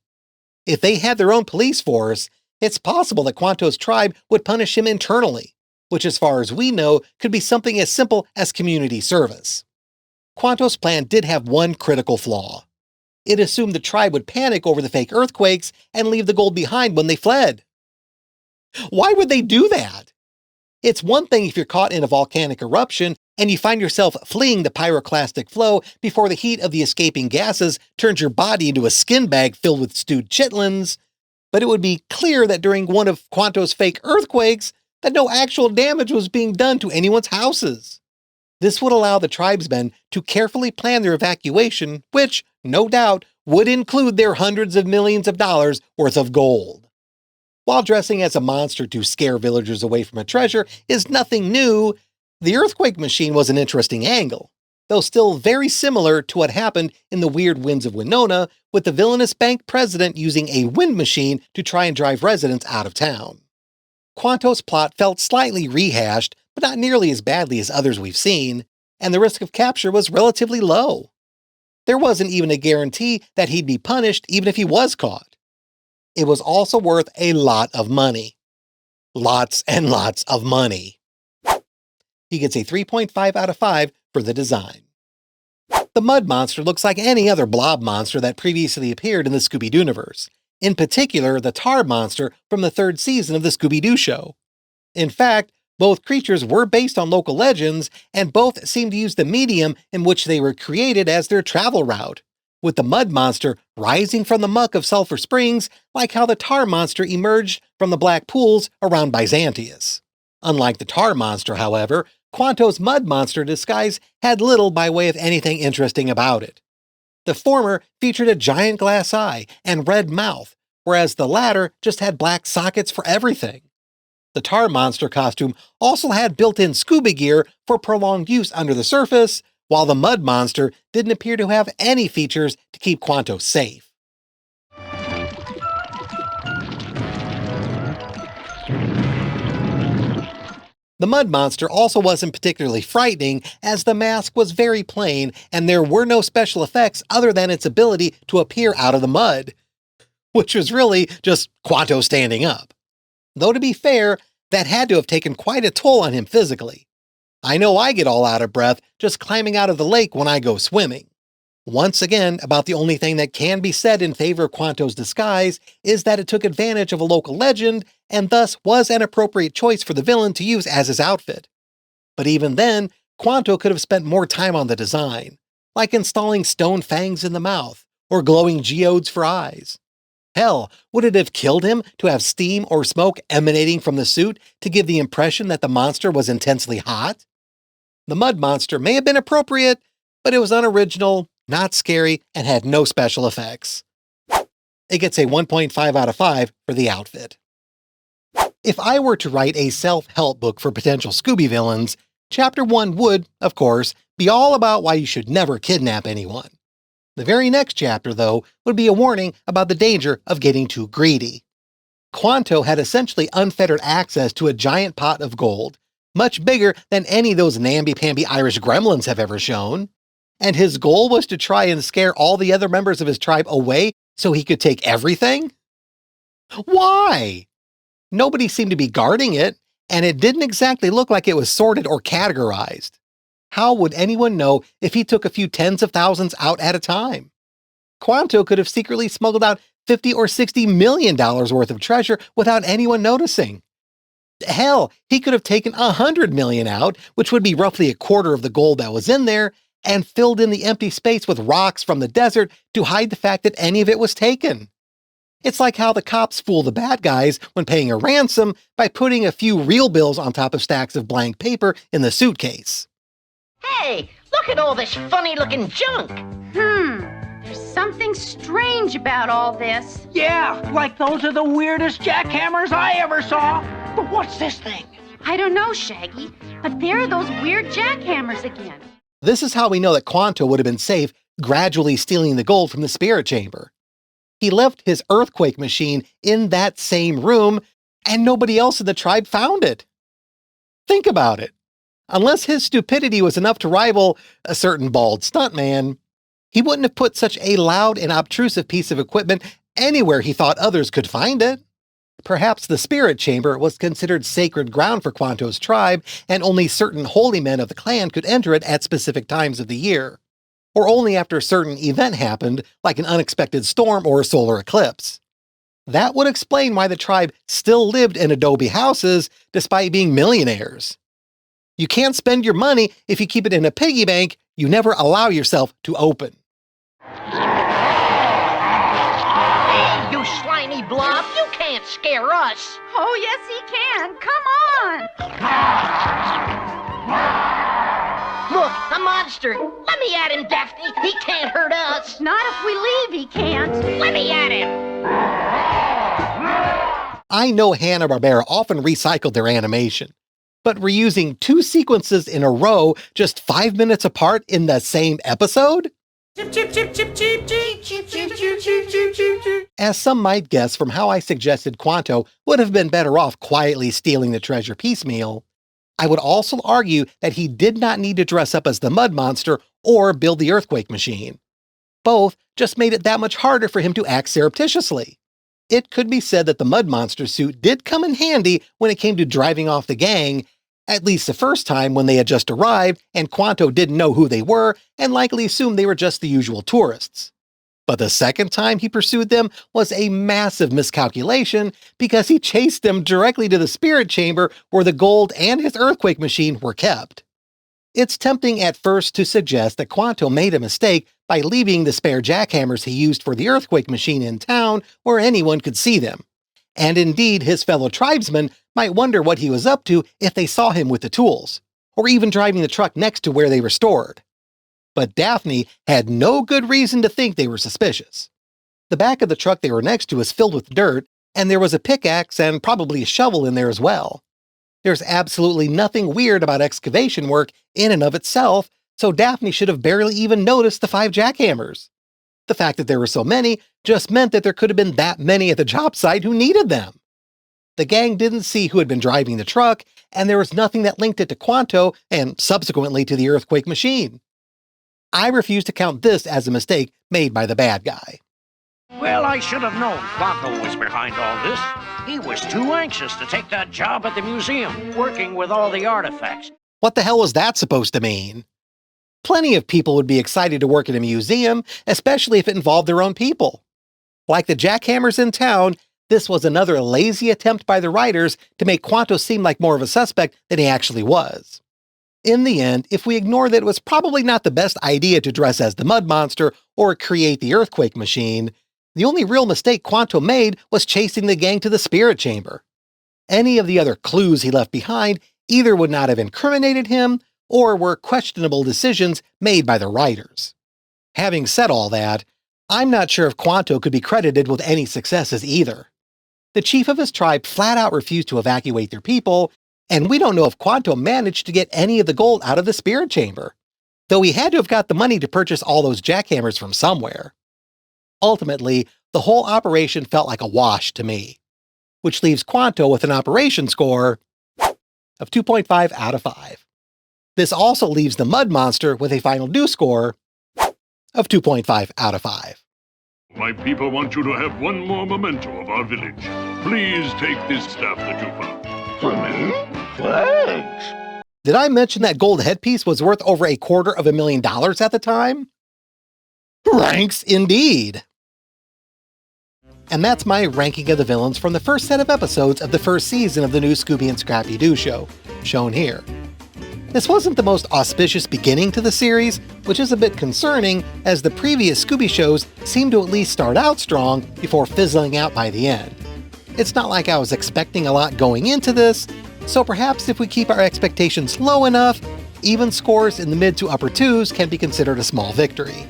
If they had their own police force, it's possible that Quanto's tribe would punish him internally, which as far as we know could be something as simple as community service. Quanto's plan did have one critical flaw. It assumed the tribe would panic over the fake earthquakes and leave the gold behind when they fled. Why would they do that? It's one thing if you're caught in a volcanic eruption and you find yourself fleeing the pyroclastic flow before the heat of the escaping gases turns your body into a skin bag filled with stewed chitlins, but it would be clear that during one of Quanto's fake earthquakes that no actual damage was being done to anyone's houses. This would allow the tribesmen to carefully plan their evacuation, which, no doubt, would include their hundreds of millions of dollars worth of gold. While dressing as a monster to scare villagers away from a treasure is nothing new, the earthquake machine was an interesting angle, though still very similar to what happened in The Weird Winds of Winona, with the villainous bank president using a wind machine to try and drive residents out of town. Quanto's plot felt slightly rehashed, but not nearly as badly as others we've seen, and the risk of capture was relatively low. There wasn't even a guarantee that he'd be punished even if he was caught. It was also worth a lot of money. Lots and lots of money. He gets a 3.5 out of 5 for the design. The Mud Monster looks like any other blob monster that previously appeared in the Scooby-Doo-niverse, in particular the Tar Monster from the 3rd season of the Scooby-Doo show. In fact, both creatures were based on local legends, and both seem to use the medium in which they were created as their travel route, with the Mud Monster rising from the muck of Sulphur Springs like how the Tar Monster emerged from the black pools around Byzantius. Unlike the Tar Monster, however, Quanto's Mud Monster disguise had little by way of anything interesting about it. The former featured a giant glass eye and red mouth, whereas the latter just had black sockets for everything. The Tar Monster costume also had built-in scuba gear for prolonged use under the surface, while the Mud Monster didn't appear to have any features to keep Quanto safe. The Mud Monster also wasn't particularly frightening, as the mask was very plain and there were no special effects other than its ability to appear out of the mud, which was really just Quanto standing up. Though to be fair, that had to have taken quite a toll on him physically. I know I get all out of breath just climbing out of the lake when I go swimming. Once again, about the only thing that can be said in favor of Quanto's disguise is that it took advantage of a local legend and thus was an appropriate choice for the villain to use as his outfit. But even then, Quanto could have spent more time on the design, like installing stone fangs in the mouth or glowing geodes for eyes. Hell, would it have killed him to have steam or smoke emanating from the suit to give the impression that the monster was intensely hot? The Mud Monster may have been appropriate, but it was unoriginal, not scary, and had no special effects. It gets a 1.5 out of 5 for the outfit. If I were to write a self-help book for potential Scooby villains, Chapter 1 would, of course, be all about why you should never kidnap anyone. The very next chapter, though, would be a warning about the danger of getting too greedy. Quanto had essentially unfettered access to a giant pot of gold, much bigger than any of those namby-pamby Irish gremlins have ever shown. And his goal was to try and scare all the other members of his tribe away so he could take everything? Why? Nobody seemed to be guarding it, and it didn't exactly look like it was sorted or categorized. How would anyone know if he took a few tens of thousands out at a time? Quanto could have secretly smuggled out $50 or $60 million worth of treasure without anyone noticing. Hell, he could have taken 100 million out, which would be roughly a quarter of the gold that was in there, and filled in the empty space with rocks from the desert to hide the fact that any of it was taken. It's like how the cops fool the bad guys when paying a ransom by putting a few real bills on top of stacks of blank paper in the suitcase. Hey, look at all this funny-looking junk. There's something strange about all this. Yeah, like those are the weirdest jackhammers I ever saw. But what's this thing? I don't know, Shaggy, but there are those weird jackhammers again. This is how we know that Quanto would have been safe gradually stealing the gold from the spirit chamber. He left his earthquake machine in that same room, and nobody else in the tribe found it. Think about it. Unless his stupidity was enough to rival a certain bald stuntman, he wouldn't have put such a loud and obtrusive piece of equipment anywhere he thought others could find it. Perhaps the spirit chamber was considered sacred ground for Quanto's tribe, and only certain holy men of the clan could enter it at specific times of the year, or only after a certain event happened, like an unexpected storm or a solar eclipse. That would explain why the tribe still lived in adobe houses despite being millionaires. You can't spend your money if you keep it in a piggy bank you never allow yourself to open. Hey, you slimy blob, you can't scare us. Oh, yes, he can. Come on. Look, a monster. Let me at him, Daphne. He can't hurt us. Not if we leave, he can't. Let me at him. I know Hanna-Barbera often recycled their animation, but reusing two sequences in a row just 5 minutes apart in the same episode? As some might guess from how I suggested Quanto would have been better off quietly stealing the treasure piecemeal, I would also argue that he did not need to dress up as the mud monster or build the earthquake machine. Both just made it that much harder for him to act surreptitiously. It could be said that the mud monster suit did come in handy when it came to driving off the gang, at least the first time when they had just arrived and Quanto didn't know who they were and likely assumed they were just the usual tourists. But the second time he pursued them was a massive miscalculation because he chased them directly to the spirit chamber where the gold and his earthquake machine were kept. It's tempting at first to suggest that Quanto made a mistake by leaving the spare jackhammers he used for the earthquake machine in town where anyone could see them. And indeed, his fellow tribesmen might wonder what he was up to if they saw him with the tools, or even driving the truck next to where they were stored. But Daphne had no good reason to think they were suspicious. The back of the truck they were next to was filled with dirt, and there was a pickaxe and probably a shovel in there as well. There's absolutely nothing weird about excavation work in and of itself, so Daphne should have barely even noticed the 5 jackhammers. The fact that there were so many just meant that there could have been that many at the job site who needed them. The gang didn't see who had been driving the truck, and there was nothing that linked it to Quanto and subsequently to the earthquake machine. I refuse to count this as a mistake made by the bad guy. Well, I should have known Quanto was behind all this. He was too anxious to take that job at the museum, working with all the artifacts. What the hell was that supposed to mean? Plenty of people would be excited to work at a museum, especially if it involved their own people. Like the jackhammers in town, this was another lazy attempt by the writers to make Quanto seem like more of a suspect than he actually was. In the end, if we ignore that it was probably not the best idea to dress as the mud monster or create the earthquake machine, the only real mistake Quanto made was chasing the gang to the spirit chamber. Any of the other clues he left behind either would not have incriminated him or were questionable decisions made by the writers. Having said all that, I'm not sure if Quanto could be credited with any successes either. The chief of his tribe flat out refused to evacuate their people, and we don't know if Quanto managed to get any of the gold out of the spirit chamber, though he had to have got the money to purchase all those jackhammers from somewhere. Ultimately, the whole operation felt like a wash to me, which leaves Quanto with an operation score of 2.5 out of 5. This also leaves the Mud Monster with a final do score of 2.5 out of 5. My people want you to have one more memento of our village. Please take this staff that you found. For me? Thanks. Did I mention that gold headpiece was worth over $250,000 at the time? Ranks indeed. And that's my ranking of the villains from the first set of episodes of the first season of the new Scooby and Scrappy-Doo show, shown here. This wasn't the most auspicious beginning to the series, which is a bit concerning, as the previous Scooby shows seemed to at least start out strong before fizzling out by the end. It's not like I was expecting a lot going into this, so perhaps if we keep our expectations low enough, even scores in the mid to upper twos can be considered a small victory.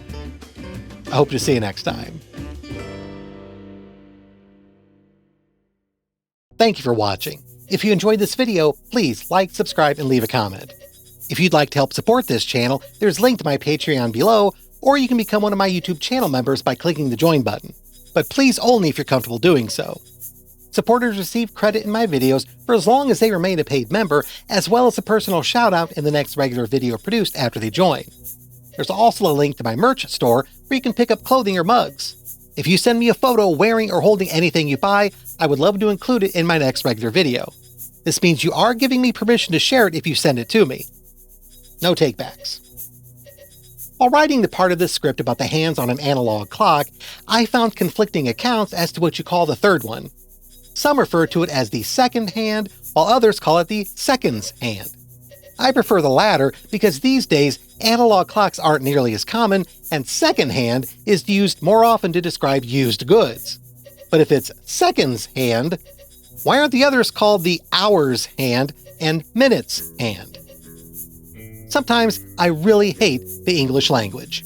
I hope to see you next time. Thank you for watching. If you enjoyed this video, please like, subscribe, and leave a comment. If you'd like to help support this channel, there's a link to my Patreon below, or you can become one of my YouTube channel members by clicking the join button. But please only if you're comfortable doing so. Supporters receive credit in my videos for as long as they remain a paid member, as well as a personal shout-out in the next regular video produced after they join. There's also a link to my merch store where you can pick up clothing or mugs. If you send me a photo wearing or holding anything you buy, I would love to include it in my next regular video. This means you are giving me permission to share it if you send it to me. No takebacks. While writing the part of this script about the hands on an analog clock, I found conflicting accounts as to what you call the third one. Some refer to it as the second hand, while others call it the seconds hand. I prefer the latter because these days analog clocks aren't nearly as common, and second hand is used more often to describe used goods. But if it's seconds hand, why aren't the others called the hours hand and minutes hand? Sometimes I really hate the English language.